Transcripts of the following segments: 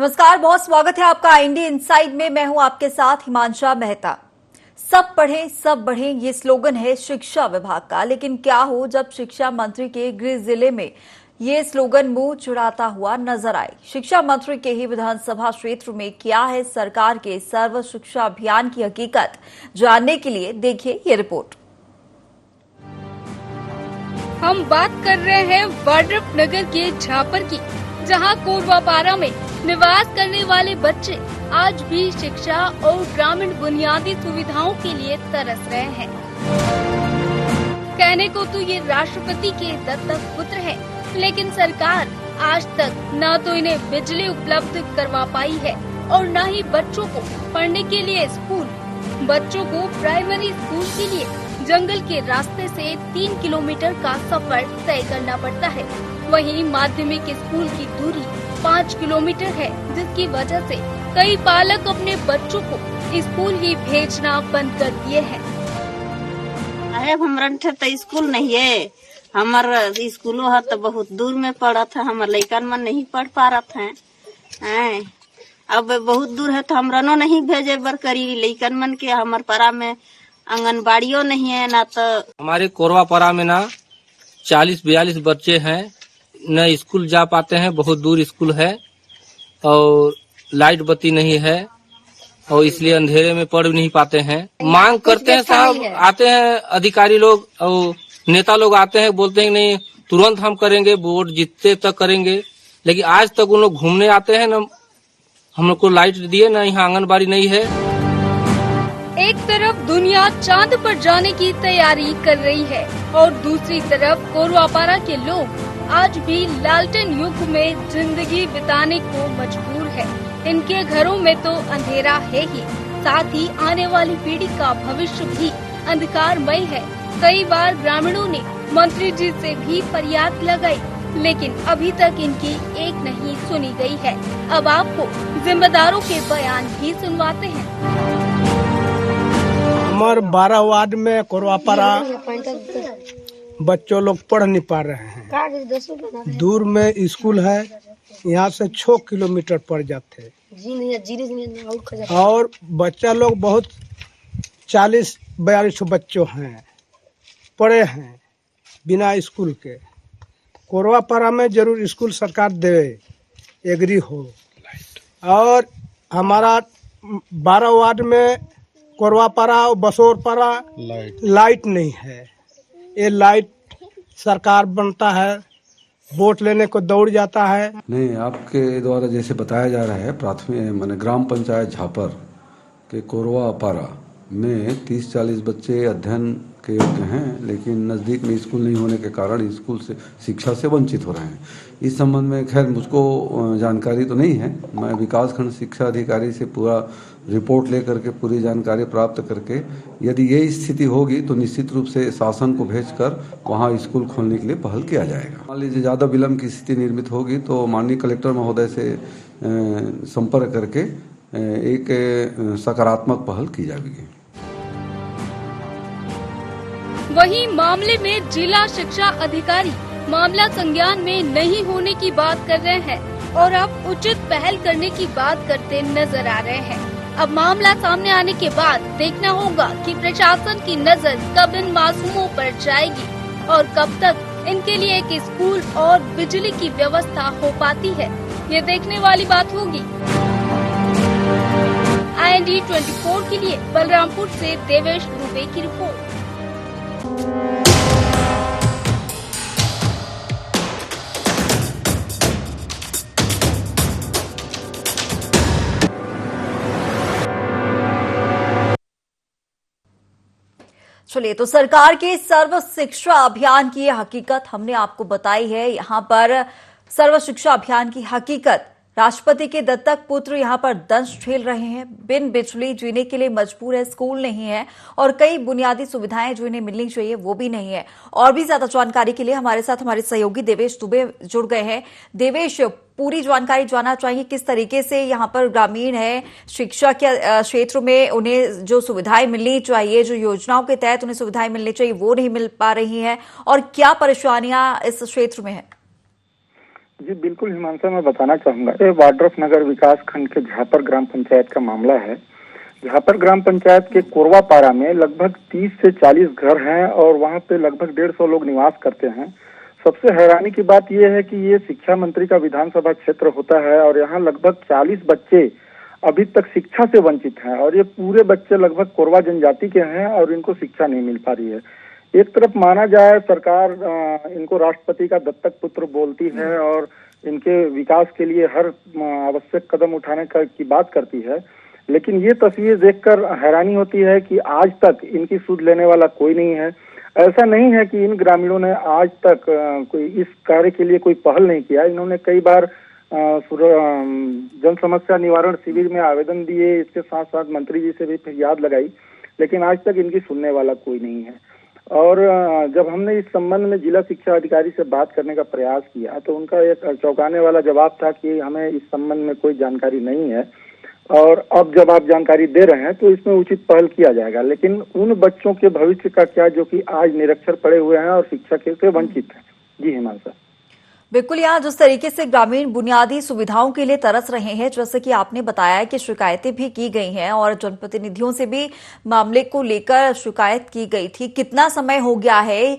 नमस्कार, बहुत स्वागत है आपका इंडिया इनसाइड में। मैं हूं आपके साथ हिमांशा मेहता। सब पढ़ें सब बढ़ें ये स्लोगन है शिक्षा विभाग का, लेकिन क्या हो जब शिक्षा मंत्री के गृह जिले में ये स्लोगन मुंह चुराता हुआ नजर आए। शिक्षा मंत्री के ही विधानसभा क्षेत्र में क्या है सरकार के सर्व शिक्षा अभियान की हकीकत, जानने के लिए देखिए ये रिपोर्ट। हम बात कर रहे हैं वाड्रफ नगर के झापर की, जहां कोरवापारा में निवास करने वाले बच्चे आज भी शिक्षा और ग्रामीण बुनियादी सुविधाओं के लिए तरस रहे हैं। कहने को तो ये राष्ट्रपति के दत्तक पुत्र हैं, लेकिन सरकार आज तक न तो इन्हें बिजली उपलब्ध करवा पाई है और न ही बच्चों को पढ़ने के लिए स्कूल। बच्चों को प्राइमरी स्कूल के लिए जंगल के रास्ते से 3 किलोमीटर का सफर तय करना पड़ता है। वहीं माध्यमिक स्कूल की दूरी 5 किलोमीटर है, जिसकी वजह से कई पालक अपने बच्चों को स्कूल ही भेजना बंद कर दिए हैं। हमरन ठे तो स्कूल नहीं है, हमार स्कूलो है तो बहुत दूर में पड़ा था, हमार लइकन मन नहीं पढ़ पा रहा था। अब बहुत दूर है तो हमरनो नहीं भेजे बर करी लइकन मन के। हमार पारा में आंगनबाड़ियों नहीं है ना, तो हमारे कोरवा पारा में ना 40-42 बच्चे हैं, न स्कूल जा पाते हैं, बहुत दूर स्कूल है और लाइट बत्ती नहीं है और इसलिए अंधेरे में पढ़ नहीं पाते हैं। मांग करते हैं साहब, आते हैं अधिकारी लोग और नेता लोग आते हैं, बोलते हैं नहीं तुरंत हम करेंगे, वोट जीतते तक करेंगे, लेकिन आज तक उन लोग घूमने आते हैं, न हम लोग को लाइट दिए, न यहाँ आंगनबाड़ी नहीं है। एक तरफ दुनिया चांद पर जाने की तैयारी कर रही है और दूसरी तरफ कोरवापारा के लोग आज भी लालटेन युग में जिंदगी बिताने को मजबूर है। इनके घरों में तो अंधेरा है ही, साथ ही आने वाली पीढ़ी का भविष्य भी अंधकारमय है। कई बार ग्रामीणों ने मंत्री जी से भी फरियाद लगाई, लेकिन अभी तक इनकी एक नहीं सुनी गई है। अब आपको जिम्मेदारों के बयान भी सुनवाते हैं। हमारे 12 वार्ड में कोरवापारा बच्चों लोग पढ़ नहीं पा रहे हैं। दूर में स्कूल है, यहाँ से 6 किलोमीटर पड़ जाते हैं और बच्चा लोग बहुत 40-42 बच्चों हैं, पढ़े हैं बिना स्कूल के। कोरवापारा में जरूर स्कूल सरकार दे, एग्री हो। और हमारा 12 वार्ड में कोरवापारा और बसोरपारा लाइट नहीं है। ये लाइट सरकार बनता है, वोट लेने को दौड़ जाता है। नहीं, आपके द्वारा जैसे बताया जा रहा है, प्राथमिक माने ग्राम पंचायत झापर के कोरवापारा में 30-40 बच्चे अध्ययन के योग्य हैं, लेकिन नज़दीक में स्कूल नहीं होने के कारण स्कूल से शिक्षा से वंचित हो रहे हैं। इस संबंध में खैर मुझको जानकारी तो नहीं है, मैं विकासखंड शिक्षा अधिकारी से पूरा रिपोर्ट लेकर के पूरी जानकारी प्राप्त करके यदि ये स्थिति होगी तो निश्चित रूप से शासन को भेजकर वहाँ स्कूल खोलने के लिए पहल किया जाएगा। मान लीजिए ज़्यादा विलम्ब की स्थिति निर्मित होगी तो माननीय कलेक्टर महोदय से संपर्क करके एक सकारात्मक पहल की जाएगी। वहीं मामले में जिला शिक्षा अधिकारी मामला संज्ञान में नहीं होने की बात कर रहे हैं और अब उचित पहल करने की बात करते नजर आ रहे हैं। अब मामला सामने आने के बाद देखना होगा कि प्रशासन की नजर कब इन मासूमों पर जाएगी और कब तक इनके लिए एक स्कूल और बिजली की व्यवस्था हो पाती है, ये देखने वाली बात होगी। IND 24 के लिए बलरामपुर से देवेश दुबे की रिपोर्ट। चलिए, तो सरकार के सर्व शिक्षा अभियान की हकीकत हमने आपको बताई है। यहाँ पर सर्व शिक्षा अभियान की हकीकत, राष्ट्रपति के दत्तक पुत्र यहाँ पर दंश झेल रहे हैं, बिन बिजली जीने के लिए मजबूर है, स्कूल नहीं है और कई बुनियादी सुविधाएं जो इन्हें मिलनी चाहिए वो भी नहीं है। और भी ज्यादा जानकारी के लिए हमारे साथ हमारे सहयोगी देवेश दुबे जुड़ गए हैं। देवेश, पूरी जानकारी जानना चाहिए किस तरीके से यहाँ पर ग्रामीण है, शिक्षा के क्षेत्र में उन्हें जो सुविधाएं मिलनी चाहिए, जो योजनाओं के तहत उन्हें सुविधाएं मिलनी चाहिए वो नहीं मिल पा रही हैं, और क्या परेशानियां इस क्षेत्र में है? जी बिल्कुल हिमांशु, मैं बताना चाहूंगा, ये वाड्रफ नगर विकास खंड के झापर ग्राम पंचायत का मामला है। झापर ग्राम पंचायत के कोरवापारा में लगभग 30 से 40 घर हैं और वहां पे लगभग 150 लोग निवास करते हैं। सबसे हैरानी की बात यह है कि ये शिक्षा मंत्री का विधानसभा क्षेत्र होता है और यहाँ लगभग 40 बच्चे अभी तक शिक्षा से वंचित हैं और ये पूरे बच्चे लगभग कोरवा जनजाति के हैं और इनको शिक्षा नहीं मिल पा रही है। एक तरफ माना जाए सरकार इनको राष्ट्रपति का दत्तक पुत्र बोलती है और इनके विकास के लिए हर आवश्यक कदम उठाने की बात करती है, लेकिन ये तस्वीर देखकर हैरानी होती है कि आज तक इनकी सुध लेने वाला कोई नहीं है। ऐसा नहीं है कि इन ग्रामीणों ने आज तक कोई इस कार्य के लिए कोई पहल नहीं किया। इन्होंने कई बार जन समस्या निवारण शिविर में आवेदन दिए, इसके साथ साथ मंत्री जी से भी फरियाद लगाई, लेकिन आज तक इनकी सुनने वाला कोई नहीं है। और जब हमने इस संबंध में जिला शिक्षा अधिकारी से बात करने का प्रयास किया तो उनका एक चौंकाने वाला जवाब था कि हमें इस संबंध में कोई जानकारी नहीं है और अब जब आप जानकारी दे रहे हैं तो इसमें उचित पहल किया जाएगा। लेकिन उन बच्चों के भविष्य का क्या जो कि आज निरक्षर पड़े हुए हैं और शिक्षा से वंचित हैं। जी हिमांशु, बिल्कुल, यहाँ जिस तरीके से ग्रामीण बुनियादी सुविधाओं के लिए तरस रहे हैं, जैसे कि आपने बताया कि शिकायतें भी की गई हैं और जनप्रतिनिधियों से भी मामले को लेकर शिकायत की गई थी। कितना समय हो गया है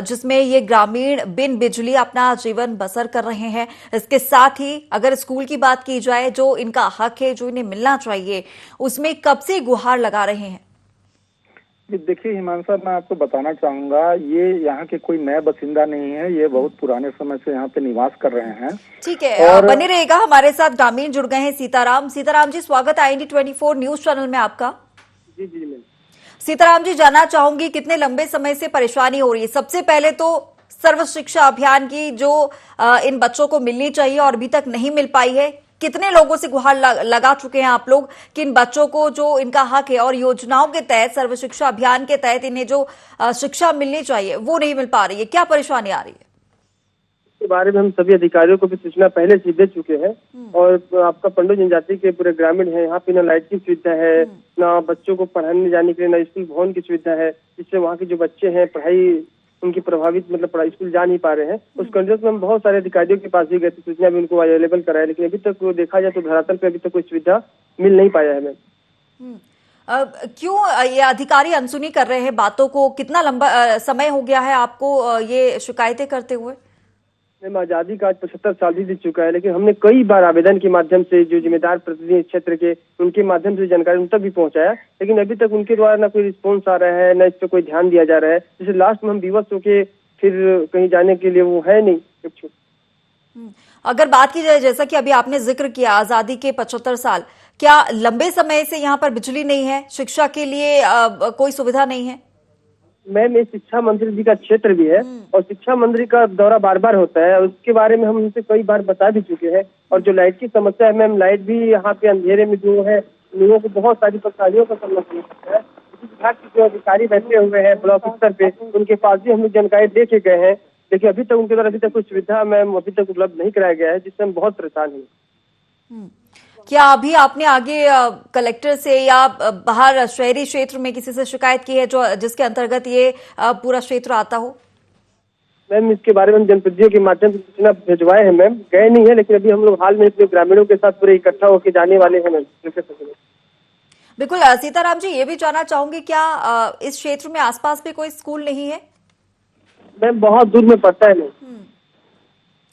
जिसमें ये ग्रामीण बिन बिजली अपना जीवन बसर कर रहे हैं? इसके साथ ही अगर स्कूल की बात की जाए, जो इनका हक है, जो इन्हें मिलना चाहिए, उसमें कब से गुहार लगा रहे हैं? देखिए हिमांशु, मैं आपको बताना चाहूंगा, ये यहाँ के कोई नए बासिंदा नहीं है, ये बहुत पुराने समय से यहाँ पे निवास कर रहे हैं। ठीक है, और बने रहेगा, हमारे साथ ग्रामीण जुड़ गए हैं सीताराम। सीताराम जी, स्वागत है IND24 न्यूज चैनल में आपका। जी जी मैम। सीताराम जी, जानना चाहूंगी कितने लंबे समय से परेशानी हो रही है? सबसे पहले तो सर्व शिक्षा अभियान की जो इन बच्चों को मिलनी चाहिए और अभी तक नहीं मिल पाई है, कितने लोगों से गुहार लगा चुके हैं आप लोग कि इन बच्चों को जो इनका हक है और योजनाओं के तहत, सर्व शिक्षा अभियान के तहत इन्हें जो शिक्षा मिलनी चाहिए वो नहीं मिल पा रही है? क्या परेशानी आ रही है? के बारे में हम सभी अधिकारियों को भी सूचना पहले से दे चुके हैं और आपका पंडो जनजाति के पूरे ग्रामीण है, यहाँ पे ना लाइट की सुविधा है, ना बच्चों को पढ़ाने जाने के लिए ना स्कूल भवन की सुविधा है, जिससे वहाँ के जो बच्चे हैं पढ़ाई उनकी प्रभावित, मतलब पढ़ाई स्कूल जा नहीं पा रहे हैं। उस कंडीशन में हम बहुत सारे अधिकारियों के पास भी गए थे, सूचना भी उनको अवेलेबल कराया, लेकिन अभी तक वो देखा जाए तो धरातल पे अभी तक कोई सुविधा मिल नहीं पाया है। क्यों ये अधिकारी अनसुनी कर रहे हैं बातों को? कितना लंबा समय हो गया है आपको ये शिकायतें करते हुए? मैम, आजादी का आज 75 साल भी बीत चुका है, लेकिन हमने कई बार आवेदन के माध्यम से जो जिम्मेदार प्रतिनिधि क्षेत्र के उनके माध्यम से जानकारी उन तक भी पहुंचाया, लेकिन अभी तक उनके द्वारा ना कोई रिस्पॉन्स आ रहा है, ना इस पर कोई ध्यान दिया जा रहा है। जैसे लास्ट में हम विवश होके फिर कहीं जाने के लिए वो है नहीं। अगर बात की जाए, जैसा कि अभी आपने जिक्र किया, आजादी के 75 साल, क्या लंबे समय से यहाँ पर बिजली नहीं है, शिक्षा के लिए कोई सुविधा नहीं है? मैम, ये शिक्षा मंत्री जी का क्षेत्र भी है और शिक्षा मंत्री का दौरा बार बार होता है, उसके बारे में हम उनसे कई बार बता भी चुके हैं। और जो लाइट की समस्या है मैम, लाइट भी यहाँ पे अंधेरे में जो है लोगों को बहुत सारी परेशानियों का सामना करना पड़ता है। विभाग के जो अधिकारी बैठे हुए हैं ब्लॉक स्तर पे, उनके पास भी हम लोग जानकारी दे के गए हैं, लेकिन अभी तक उनके द्वारा अभी तक कुछ सुविधा मैम अभी तक उपलब्ध नहीं कराया गया है, जिससे हम बहुत परेशान हैं। क्या अभी आपने आगे कलेक्टर से या बाहर शहरी क्षेत्र में किसी से शिकायत की है जो जिसके अंतर्गत ये पूरा क्षेत्र आता हो? मैम, इसके बारे में जनप्रतिनिधियों के माध्यम से सूचना भिजवाए हैं मैम, गए नहीं है, लेकिन अभी हम लोग हाल में अपने ग्रामीणों के साथ पूरे इकट्ठा होकर जाने वाले हैं मैम। बिल्कुल सीताराम जी, ये भी जानना चाहूंगी, क्या इस क्षेत्र में आसपास भी कोई स्कूल नहीं है? मैम, बहुत दूर में पड़ता है मैम।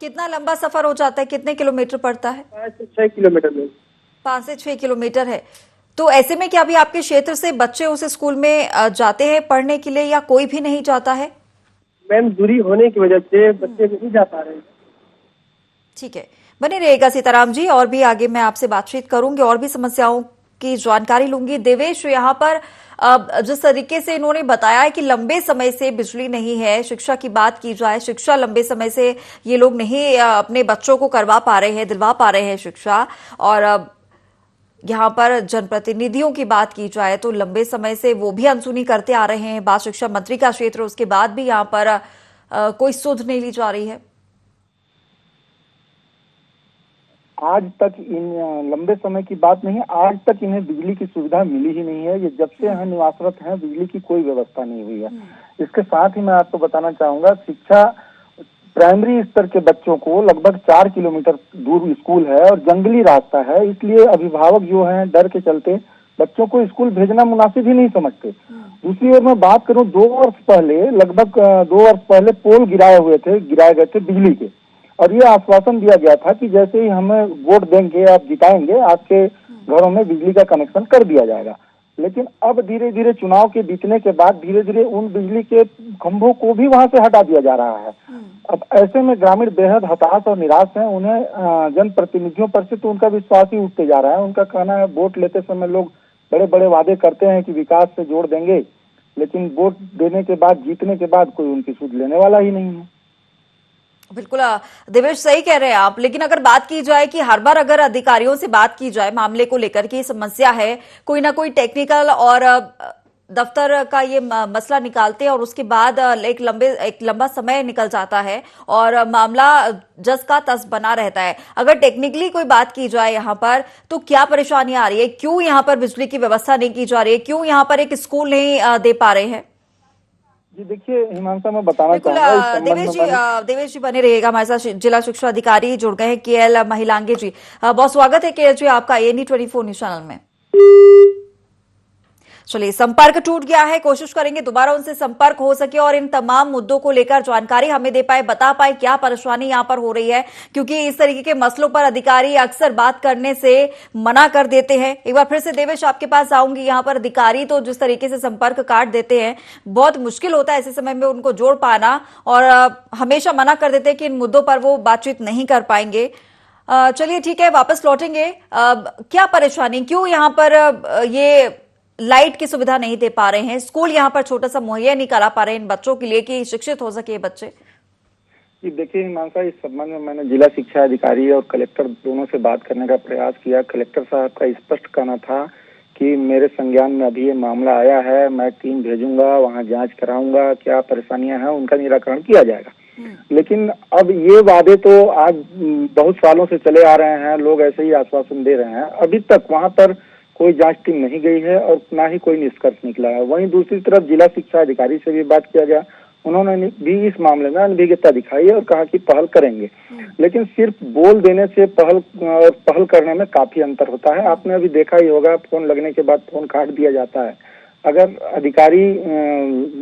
कितना लंबा सफर हो जाता है, कितने किलोमीटर पड़ता है? 5 से 6 किलोमीटर में। 5 से 6 किलोमीटर है। तो ऐसे में क्या अभी आपके क्षेत्र से बच्चे उस स्कूल में जाते हैं पढ़ने के लिए या कोई भी नहीं जाता है? मैम, दूरी होने की वजह से बच्चे नहीं जा पा रहे हैं। ठीक है, बने रहिएगा सीताराम जी, और भी आगे मैं आपसे बातचीत करूंगी और भी समस्याओं की जानकारी लूंगी। देवेश, यहाँ पर जिस तरीके से इन्होंने बताया है कि लंबे समय से बिजली नहीं है, शिक्षा की बात की जाए, शिक्षा लंबे समय से ये लोग नहीं अपने बच्चों को करवा पा रहे हैं, दिलवा पा रहे हैं शिक्षा, और यहाँ पर जनप्रतिनिधियों की बात की जाए तो लंबे समय से वो भी अनसुनी करते आ रहे हैं। बात शिक्षा मंत्री का क्षेत्र, उसके बाद भी यहाँ पर कोई सुध नहीं ली जा रही है। आज तक इन लंबे समय की बात नहीं है, आज तक इन्हें बिजली की सुविधा मिली ही नहीं है। ये जब से यहाँ निवासरत हैं बिजली की कोई व्यवस्था नहीं हुई है। इसके साथ ही मैं आपको बताना चाहूंगा, शिक्षा प्राइमरी स्तर के बच्चों को लगभग 4 किलोमीटर दूर स्कूल है और जंगली रास्ता है, इसलिए अभिभावक जो हैं डर के चलते बच्चों को स्कूल भेजना मुनासिब ही नहीं समझते। दूसरी ओर मैं बात करूं, 2 वर्ष पहले लगभग 2 वर्ष पहले पोल गिराए गए थे बिजली के, और ये आश्वासन दिया गया था कि जैसे ही हमें वोट देंगे, आप जिताएंगे, आपके घरों में बिजली का कनेक्शन कर दिया जाएगा। लेकिन अब धीरे धीरे चुनाव के बीतने के बाद धीरे धीरे उन बिजली के खंभों को भी वहां से हटा दिया जा रहा है। अब ऐसे में ग्रामीण बेहद हताश और निराश हैं। उन्हें जनप्रतिनिधियों पर से तो उनका विश्वास ही उठते जा रहा है। उनका कहना है वोट लेते समय लोग बड़े बड़े वादे करते हैं कि विकास से जोड़ देंगे, लेकिन वोट देने के बाद, जीतने के बाद कोई उनकी सुध लेने वाला ही नहीं है। बिल्कुल देवेश, सही कह रहे हैं आप। लेकिन अगर बात की जाए कि हर बार अगर अधिकारियों से बात की जाए मामले को लेकर की समस्या है, कोई ना कोई टेक्निकल और दफ्तर का ये मसला निकालते हैं और उसके बाद एक लंबा समय निकल जाता है और मामला जस का तस बना रहता है। अगर टेक्निकली कोई बात की जाए यहाँ पर, तो क्या परेशानियां आ रही है? क्यों यहाँ पर बिजली की व्यवस्था नहीं की जा रही है? क्यों यहाँ पर एक स्कूल नहीं दे पा रहे हैं? जी देखिए हिमांशा, मैं बताना चाहूंगा देवेश जी बने रहिएगा हमारे साथ। जिला शिक्षा अधिकारी जुड़ गए हैं केएल महिलांगे जी। बहुत स्वागत है केएल जी आपका ANE24 न्यूज चैनल में। चलिए, संपर्क टूट गया है, कोशिश करेंगे दोबारा उनसे संपर्क हो सके और इन तमाम मुद्दों को लेकर जानकारी हमें दे पाए, बता पाए क्या परेशानी यहां पर हो रही है, क्योंकि इस तरीके के मसलों पर अधिकारी अक्सर बात करने से मना कर देते हैं। एक बार फिर से देवेश आपके पास आऊंगी। यहां पर अधिकारी तो जिस तरीके से संपर्क काट देते हैं, बहुत मुश्किल होता है ऐसे समय में उनको जोड़ पाना, और हमेशा मना कर देते हैं कि इन मुद्दों पर वो बातचीत नहीं कर पाएंगे। चलिए ठीक है, वापस लौटेंगे। क्या परेशानी, क्यों यहाँ पर ये लाइट की सुविधा नहीं दे पा रहे हैं? स्कूल यहाँ पर छोटा सा मुहैया नहीं करा पा रहे हैं इन बच्चों के लिए कि शिक्षित हो सके बच्चे। जी देखिए हिमांशा, इस संबंध में मैंने जिला शिक्षा अधिकारी और कलेक्टर दोनों से बात करने का प्रयास किया। कलेक्टर साहब का स्पष्ट कहना था कि मेरे संज्ञान में अभी ये मामला आया है, मैं टीम भेजूंगा, वहाँ जांच कराऊंगा, क्या परेशानियां हैं उनका निराकरण किया जाएगा। लेकिन अब ये वादे तो आज बहुत सालों से चले आ रहे हैं, लोग ऐसे ही आश्वासन दे रहे हैं। अभी तक वहाँ पर कोई जांच टीम नहीं गई है और ना ही कोई निष्कर्ष निकला है। वहीं दूसरी तरफ जिला शिक्षा अधिकारी से भी बात किया गया, उन्होंने भी इस मामले में अनभिज्ञता दिखाई और कहा कि पहल करेंगे। लेकिन सिर्फ बोल देने से पहल करने में काफी अंतर होता है। आपने अभी देखा ही होगा, फोन लगने के बाद फोन काट दिया जाता है। अगर अधिकारी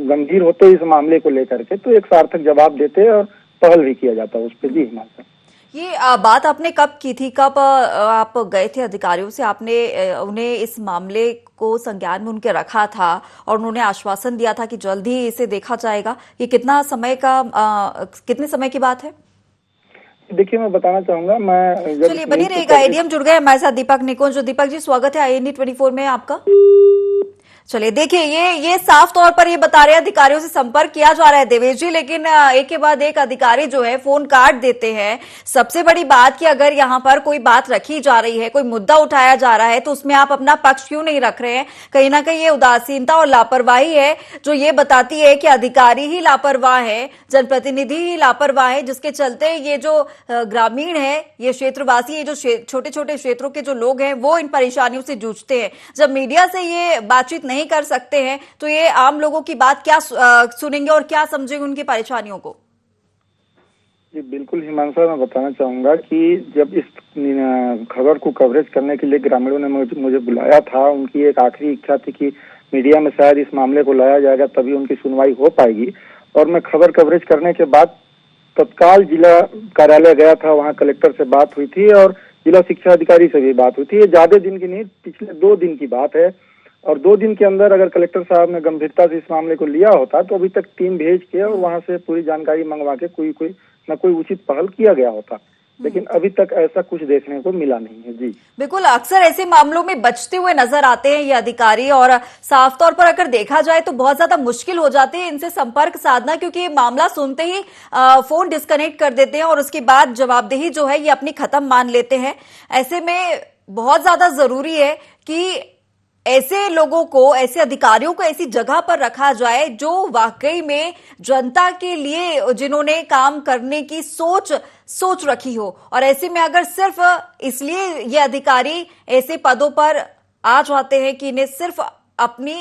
गंभीर होते इस मामले को लेकर के तो एक सार्थक जवाब देते और पहल भी किया जाता उस पर। जी हिमांशु, ये बात आपने कब की थी, कब आप गए थे अधिकारियों से? आपने उन्हें इस मामले को संज्ञान में उनके रखा था और उन्होंने आश्वासन दिया था कि जल्द ही इसे देखा जाएगा। ये कितने समय की बात है? देखिए मैं बताना चाहूंगा, मैं चलिए बनी रहेगा। एडीएम जुड़ गए हमारे साथ दीपक निकुंज। दीपक जी स्वागत है ANE24 में आपका। चलिए देखिए, ये साफ तौर पर ये बता रहे हैं अधिकारियों से संपर्क किया जा रहा है देवेश जी, लेकिन एक के बाद एक अधिकारी जो है फोन काट देते हैं। सबसे बड़ी बात कि अगर यहाँ पर कोई बात रखी जा रही है, कोई मुद्दा उठाया जा रहा है, तो उसमें आप अपना पक्ष क्यों नहीं रख रहे हैं? कहीं ना कहीं ये उदासीनता और लापरवाही है जो ये बताती है कि अधिकारी ही लापरवाह है, जनप्रतिनिधि ही लापरवाह है, जिसके चलते ये जो ग्रामीण है, ये क्षेत्रवासी, ये जो छोटे छोटे क्षेत्रों के जो लोग हैं, वो इन परेशानियों से जूझते हैं। जब मीडिया से ये बातचीत नहीं कर सकते हैं तो ये आम लोगों की बात क्या सुनेंगे और क्या समझेंगे उनकी परेशानियों को? जी बिल्कुल हिमांशु, मैं बताना चाहूंगा कि जब इस खबर को कवरेज करने के लिए ग्रामीणों ने मुझे बुलाया था, उनकी एक आखिरी इच्छा थी कि मीडिया में शायद इस मामले को लाया जाएगा, तभी उनकी सुनवाई हो पाएगी। और मैं खबर कवरेज करने के बाद तत्काल जिला कार्यालय गया था, वहाँ कलेक्टर से बात हुई थी और जिला शिक्षा अधिकारी से भी बात हुई थी। ये ज्यादा दिन की नहीं, पिछले 2 दिन की बात है। और 2 दिन के अंदर अगर कलेक्टर साहब ने गंभीरता से इस मामले को लिया होता तो अभी तक टीम भेज के और वहां से पूरी जानकारी मंगवा के कोई उचित पहल किया गया होता। लेकिन अभी तक ऐसा कुछ देखने को मिला नहीं है। जी बिल्कुल, अक्सर ऐसे मामलों में बचते हुए नजर आते हैं ये अधिकारी, और साफ तौर पर अगर देखा जाए तो बहुत ज्यादा मुश्किल हो जाती है इनसे संपर्क साधना, क्योंकि ये मामला सुनते ही फोन डिस्कनेक्ट कर देते हैं और उसके बाद जवाबदेही जो है ये अपनी खत्म मान लेते हैं। ऐसे में बहुत ज्यादा जरूरी है कि ऐसे लोगों को, ऐसे अधिकारियों को ऐसी जगह पर रखा जाए जो वाकई में जनता के लिए, जिन्होंने काम करने की सोच रखी हो। और ऐसे में अगर सिर्फ इसलिए ये अधिकारी ऐसे पदों पर आ जाते हैं कि इन्हें सिर्फ अपनी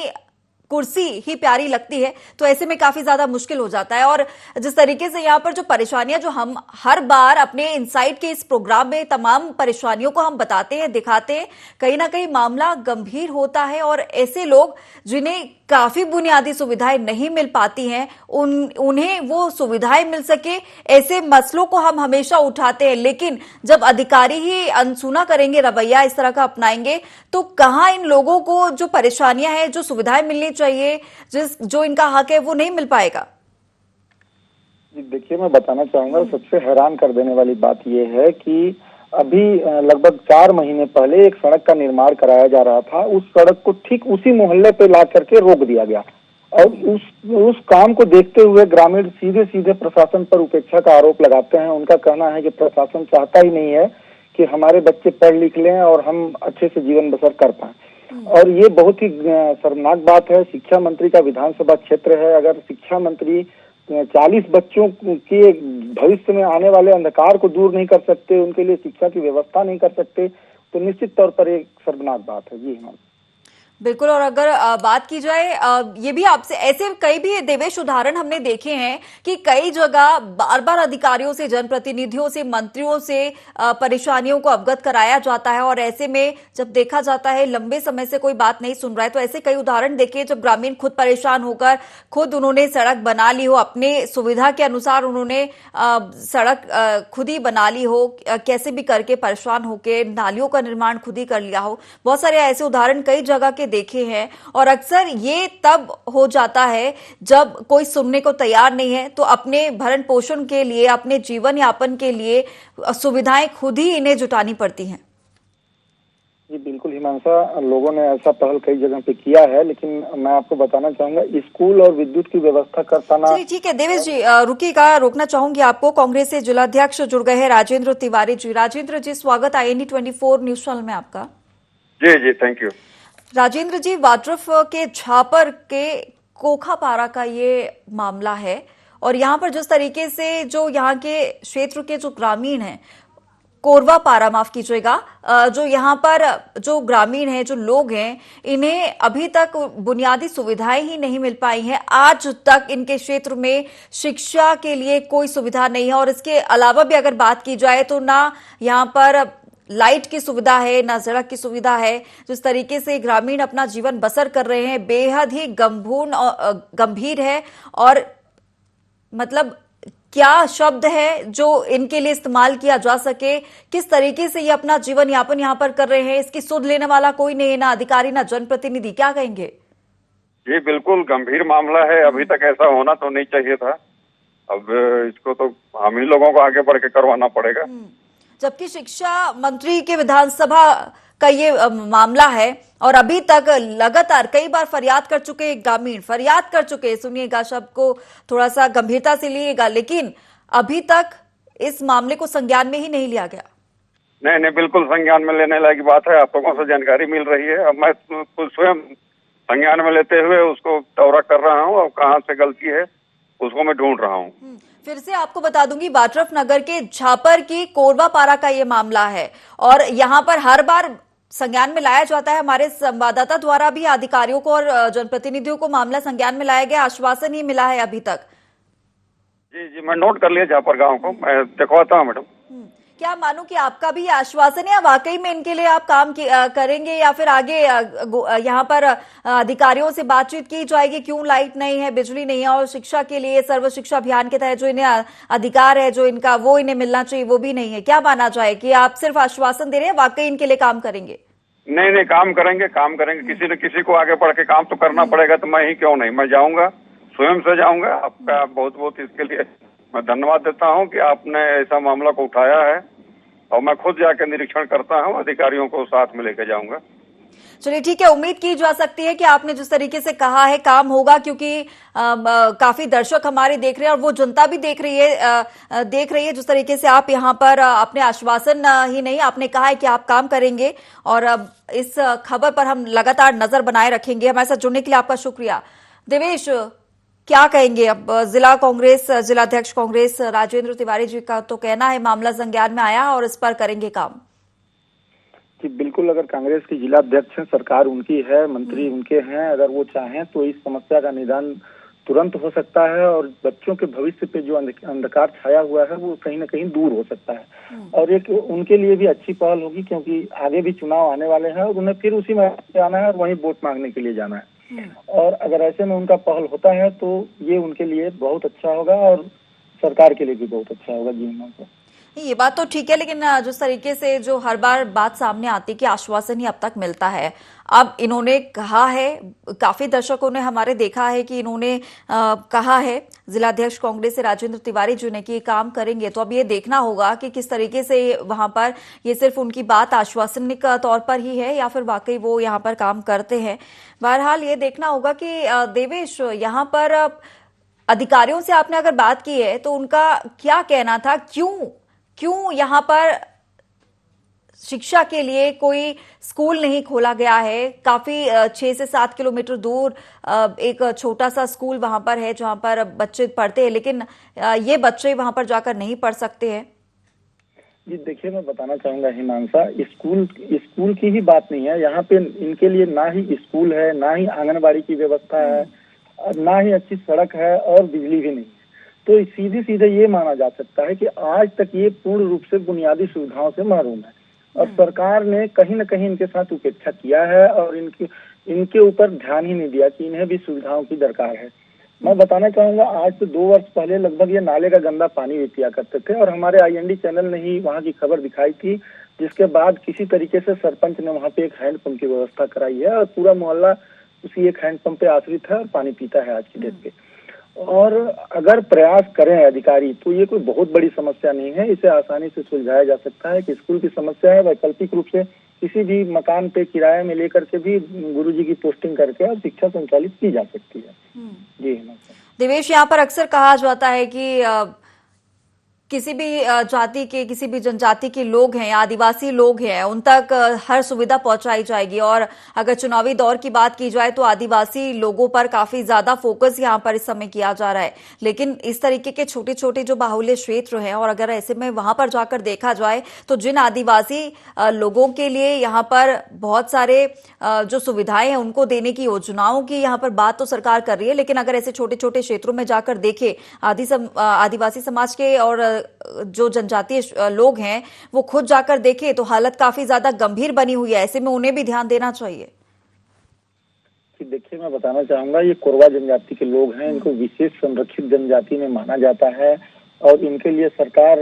कुर्सी ही प्यारी लगती है, तो ऐसे में काफी ज्यादा मुश्किल हो जाता है। और जिस तरीके से यहाँ पर जो परेशानियां जो हम हर बार अपने इनसाइट के इस प्रोग्राम में तमाम परेशानियों को हम बताते हैं, दिखाते हैं, कहीं ना कहीं मामला गंभीर होता है और ऐसे लोग जिन्हें काफी बुनियादी सुविधाएं नहीं मिल पाती हैं, उन्हें वो सुविधाएं मिल सके, ऐसे मसलों को हम हमेशा उठाते हैं। लेकिन जब अधिकारी ही अनसुना करेंगे, रवैया इस तरह का अपनाएंगे, तो कहाँ इन लोगों को जो परेशानियां हैं, जो सुविधाएं मिलनी चाहिए, जो इनका हक है, वो नहीं मिल पाएगा। जी देखिए, मैं बताना चाहूंगा, सबसे हैरान कर देने वाली बात यह है कि अभी लगभग 4 महीने पहले एक सड़क का निर्माण कराया जा रहा था। उस सड़क को ठीक उसी मोहल्ले पे ला करके रोक दिया गया और उस काम को देखते हुए ग्रामीण सीधे सीधे प्रशासन पर उपेक्षा का आरोप लगाते हैं। उनका कहना है कि प्रशासन चाहता ही नहीं है कि हमारे बच्चे पढ़ लिख लें और हम अच्छे से जीवन बसर कर पाएं। और ये बहुत ही शर्मनाक बात है। शिक्षा मंत्री का विधानसभा क्षेत्र है, अगर शिक्षा मंत्री 40 बच्चों के भविष्य में आने वाले अंधकार को दूर नहीं कर सकते, उनके लिए शिक्षा की व्यवस्था नहीं कर सकते, तो निश्चित तौर पर एक शर्मनाक बात है। जी हाँ, बिल्कुल। और अगर बात की जाए, ये भी आपसे ऐसे कई भी देवेश उदाहरण हमने देखे हैं कि कई जगह बार बार अधिकारियों से, जनप्रतिनिधियों से, मंत्रियों से परेशानियों को अवगत कराया जाता है और ऐसे में जब देखा जाता है लंबे समय से कोई बात नहीं सुन रहा है, तो ऐसे कई उदाहरण देखे जब ग्रामीण खुद परेशान होकर खुद उन्होंने सड़क बना ली हो, अपने सुविधा के अनुसार उन्होंने सड़क खुद ही बना ली हो, कैसे भी करके परेशान होकर नालियों का निर्माण खुद ही कर लिया हो। बहुत सारे ऐसे उदाहरण कई जगह के देखे हैं और अक्सर ये तब हो जाता है जब कोई सुनने को तैयार नहीं है, तो अपने भरण पोषण के लिए, अपने जीवन यापन के लिए सुविधाएं खुद ही इन्हें जुटानी पड़ती हैं। जी बिल्कुल हिमांशा, लोगों ने ऐसा पहल कई जगह पे किया है, लेकिन मैं आपको बताना चाहूंगा स्कूल और विद्युत की व्यवस्था कर पाना। चलिए ठीक है देवेश जी, रुकिएगा, रोकना चाहूंगी आपको। कांग्रेस से जिलाध्यक्ष जुड़ गए हैं राजेंद्र तिवारी जी। राजेंद्र जी, स्वागत है IND 24 न्यूज चैनल में आपका। जी जी, थैंक यू। राजेंद्र जी, वाड्रफ के झापर के कोखापारा का ये मामला है और यहाँ पर जिस तरीके से जो यहाँ के क्षेत्र के जो ग्रामीण हैं, कोरवा पारा माफ कीजिएगा, जो यहाँ पर जो ग्रामीण हैं, जो लोग हैं, इन्हें अभी तक बुनियादी सुविधाएं ही नहीं मिल पाई हैं। आज तक इनके क्षेत्र में शिक्षा के लिए कोई सुविधा नहीं है और इसके अलावा भी अगर बात की जाए तो ना यहाँ पर लाइट की सुविधा है, ना सड़क की सुविधा है। जिस तरीके से ग्रामीण अपना जीवन बसर कर रहे हैं बेहद ही गंभीर है और मतलब क्या शब्द है जो इनके लिए इस्तेमाल किया जा सके, किस तरीके से ये अपना जीवन यापन यहाँ पर कर रहे हैं, इसकी सुध लेने वाला कोई नहीं है, ना अधिकारी ना जनप्रतिनिधि। क्या कहेंगे? जी बिल्कुल गंभीर मामला है। अभी तक ऐसा होना तो नहीं चाहिए था। अब इसको तो हम ही लोगों को आगे बढ़ के करवाना पड़ेगा। जबकि शिक्षा मंत्री के विधानसभा का ये मामला है और अभी तक लगातार कई बार फरियाद कर चुके ग्रामीण, फरियाद कर चुके, सुनिएगा शब्द को थोड़ा सा गंभीरता से लिएगा, लेकिन अभी तक इस मामले को संज्ञान में ही नहीं लिया गया। नहीं, बिल्कुल संज्ञान में लेने लायक बात है। आप लोगों से जानकारी मिल रही है। अब मैं खुद स्वयं संज्ञान में लेते हुए उसको दौरा कर रहा हूँ और कहाँ से गलती है उसको मैं ढूंढ रहा हूँ। फिर से आपको बता दूंगी, वाड्रफ नगर के झापर की कोरवा पारा का ये मामला है और यहाँ पर हर बार संज्ञान में लाया जाता है। हमारे संवाददाता द्वारा भी अधिकारियों को और जनप्रतिनिधियों को मामला संज्ञान में लाया गया, आश्वासन ही मिला है अभी तक। जी, मैं नोट कर लिया झापर गांव को, मैं दिखवाता हूँ मैडम। क्या मानो कि आपका भी आश्वासन है, वाकई में इनके लिए आप काम करेंगे या फिर आगे यहाँ पर अधिकारियों से बातचीत की जाएगी, क्यों लाइट नहीं है, बिजली नहीं है और शिक्षा के लिए सर्व शिक्षा अभियान के तहत जो इन्हें अधिकार है, जो इनका वो इन्हें मिलना चाहिए, वो भी नहीं है? क्या माना जाए कि आप सिर्फ आश्वासन दे रहे हैं, वाकई इनके लिए काम करेंगे? नहीं, काम करेंगे। किसी न किसी को आगे बढ़ के काम तो करना पड़ेगा, तो मैं ही क्यों नहीं, मैं जाऊंगा, स्वयं से जाऊंगा। आपका बहुत बहुत इसके लिए मैं धन्यवाद देता हूं कि आपने ऐसा मामला को उठाया है और मैं खुद जाकर निरीक्षण करता हूं, अधिकारियों को साथ में लेकर जाऊंगा। चलिए ठीक है, उम्मीद की जा सकती है कि आपने जिस तरीके से कहा है काम होगा, क्योंकि काफी दर्शक हमारे देख रहे हैं और वो जनता भी देख रही है जिस तरीके से आप यहाँ पर अपने आश्वासन ही नहीं, आपने कहा है कि आप काम करेंगे और इस खबर पर हम लगातार नजर बनाए रखेंगे। हमारे साथ जुड़ने के लिए आपका शुक्रिया। देवेश, क्या कहेंगे? अब जिला कांग्रेस जिलाध्यक्ष कांग्रेस राजेंद्र तिवारी जी का तो कहना है मामला संज्ञान में आया और इस पर करेंगे काम। कि बिल्कुल अगर कांग्रेस की जिला अध्यक्ष हैं, सरकार उनकी है, मंत्री उनके हैं, अगर वो चाहें तो इस समस्या का निदान तुरंत हो सकता है और बच्चों के भविष्य पे जो अंधकार छाया हुआ है वो कहीं ना कहीं दूर हो सकता है। और एक उनके लिए भी अच्छी पहल होगी, क्योंकि आगे भी चुनाव आने वाले हैं और उन्हें फिर उसी में आना है और वहीं वोट मांगने के लिए जाना है। और अगर ऐसे में उनका पहल होता है तो ये उनके लिए बहुत अच्छा होगा और सरकार के लिए भी बहुत अच्छा होगा। जी हाँ, ये बात तो ठीक है, लेकिन जिस तरीके से जो हर बार बात सामने आती है कि आश्वासन ही अब तक मिलता है, अब इन्होंने कहा है, काफी दर्शकों ने हमारे देखा है कि इन्होंने कहा है जिलाध्यक्ष कांग्रेस से राजेंद्र तिवारी जी ने कि काम करेंगे, तो अब ये देखना होगा कि किस तरीके से वहां पर ये सिर्फ उनकी बात आश्वासन के तौर पर ही है या फिर वाकई वो यहाँ पर काम करते हैं। बहरहाल ये देखना होगा कि देवेश, यहाँ पर अधिकारियों से आपने अगर बात की है तो उनका क्या कहना था, क्यों यहाँ पर शिक्षा के लिए कोई स्कूल नहीं खोला गया है? काफी 6 से 7 किलोमीटर दूर एक छोटा सा स्कूल वहां पर है जहां पर बच्चे पढ़ते हैं, लेकिन ये बच्चे वहां पर जाकर नहीं पढ़ सकते हैं। जी देखिए, मैं बताना चाहूंगा हिमांशा, स्कूल की ही बात नहीं है यहाँ पे। इनके लिए ना ही स्कूल है, ना ही आंगनबाड़ी की व्यवस्था है, ना ही अच्छी सड़क है और बिजली भी नहीं। तो सीधे ये माना जा सकता है कि आज तक ये पूर्ण रूप से बुनियादी सुविधाओं से महरूम है और सरकार ने कहीं न कहीं इनके साथ उपेक्षा किया है और इनके ऊपर ध्यान ही नहीं दिया कि इन्हें भी सुविधाओं की दरकार है। मैं बताना चाहूंगा, आज से 2 वर्ष पहले लगभग ये नाले का गंदा पानी भी पिया करते थे और हमारे IND चैनल ने ही वहाँ की खबर दिखाई थी, जिसके बाद किसी तरीके से सरपंच ने वहाँ पे एक हैंडपंप की व्यवस्था कराई है और पूरा मोहल्ला उसी एक हैंडपंप पे आश्रित है और पानी पीता है आज की डेट पे। और अगर प्रयास करें अधिकारी तो ये कोई बहुत बड़ी समस्या नहीं है, इसे आसानी से सुलझाया जा सकता है। कि स्कूल की समस्या है, वैकल्पिक रूप से किसी भी मकान पे किराए में लेकर के भी गुरुजी की पोस्टिंग करके और शिक्षा संचालित की जा सकती है। जी देवेश, यहाँ पर अक्सर कहा जाता है कि किसी भी जाति के, किसी भी जनजाति के लोग हैं या आदिवासी लोग हैं, उन तक हर सुविधा पहुंचाई जाएगी। और अगर चुनावी दौर की बात की जाए तो आदिवासी लोगों पर काफी ज्यादा फोकस यहाँ पर इस समय किया जा रहा है, लेकिन इस तरीके के छोटे छोटे जो बाहुल्य क्षेत्र हैं और अगर ऐसे में वहां पर जाकर देखा जाए तो जिन आदिवासी लोगों के लिए यहाँ पर बहुत सारे जो सुविधाएं हैं उनको देने की योजनाओं की यहाँ पर बात तो सरकार कर रही है, लेकिन अगर ऐसे छोटे छोटे क्षेत्रों में जाकर देखे आदिवासी समाज के और जो जनजातीय लोग हैं वो खुद जाकर देखे तो हालत काफी ज्यादा गंभीर बनी हुई है। ऐसे में उन्हें भी ध्यान देना चाहिए। देखिए, मैं बताना चाहूंगा, ये कोरवा जनजाति के लोग हैं, इनको विशेष संरक्षित जनजाति में माना जाता है और इनके लिए सरकार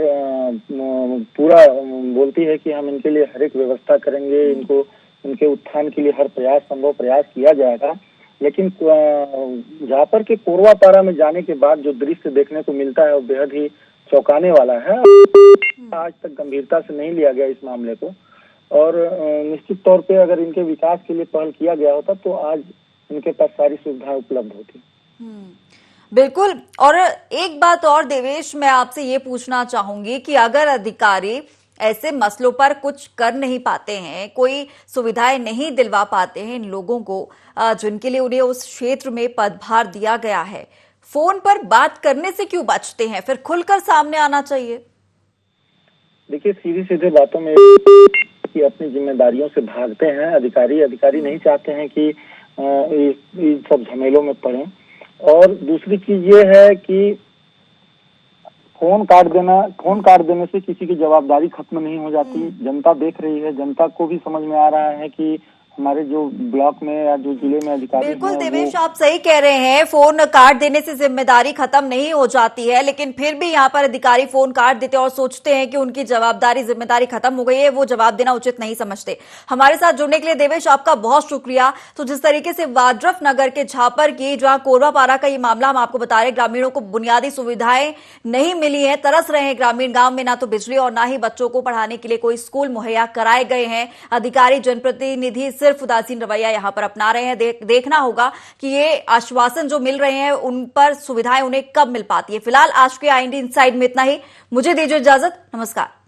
पूरा बोलती है कि हम इनके लिए हर एक व्यवस्था करेंगे, इनको उनके उत्थान के लिए हर संभव प्रयास किया जाएगा। लेकिन झापर के कोरवा पारा में जाने के बाद जो दृश्य देखने को मिलता है वो बेहद ही चौंकाने वाला है। आज तक गंभीरता से नहीं लिया गया इस मामले को और निश्चित तौर पे अगर इनके विकास के लिए पहल किया गया होता तो आज इनके पास सारी सुविधाएं उपलब्ध होती। बिल्कुल। और एक बात और देवेश, मैं आपसे ये पूछना चाहूंगी कि अगर अधिकारी ऐसे मसलों पर कुछ कर नहीं पाते हैं, कोई सुविधाएं नहीं दिलवा पाते हैं इन लोगों को जिनके लिए उन्हें उस क्षेत्र में पदभार दिया गया है, फोन पर बात करने से क्यों बचते हैं? फिर खुलकर सामने आना चाहिए। देखिए, सीधे बातों में कि अपनी जिम्मेदारियों से भागते हैं अधिकारी नहीं चाहते हैं कि इन सब झमेलों में पड़ें। और दूसरी चीज ये है कि फोन काट देने से किसी की जवाबदारी खत्म नहीं हो जाती। जनता देख रही है, जनता को भी समझ में आ रहा है कि हमारे जो ब्लॉक में या जो जिले में अधिकारी बिल्कुल देवेश, आप सही कह रहे हैं, फोन काट देने से जिम्मेदारी खत्म नहीं हो जाती है, लेकिन फिर भी यहाँ पर अधिकारी फोन काट देते हैं और सोचते हैं कि उनकी जिम्मेदारी खत्म हो गई है, वो जवाब देना उचित नहीं समझते। हमारे साथ जुड़ने के लिए देवेश आपका बहुत शुक्रिया। तो जिस तरीके से वाड्रफ नगर के झापर की जहाँ कोरवा पारा का ये मामला हम आपको बता रहे, ग्रामीणों को बुनियादी सुविधाएं नहीं मिली है, तरस रहे हैं ग्रामीण, गांव में ना तो बिजली और ना ही बच्चों को पढ़ाने के लिए कोई स्कूल मुहैया कराए गए हैं। अधिकारी जनप्रतिनिधि सिर्फ उदासीन रवैया यहां पर अपना रहे हैं। देखना होगा कि ये आश्वासन जो मिल रहे हैं उन पर सुविधाएं उन्हें कब मिल पाती है। फिलहाल आज के IND इनसाइड में इतना ही। मुझे दीजिए इजाजत। नमस्कार।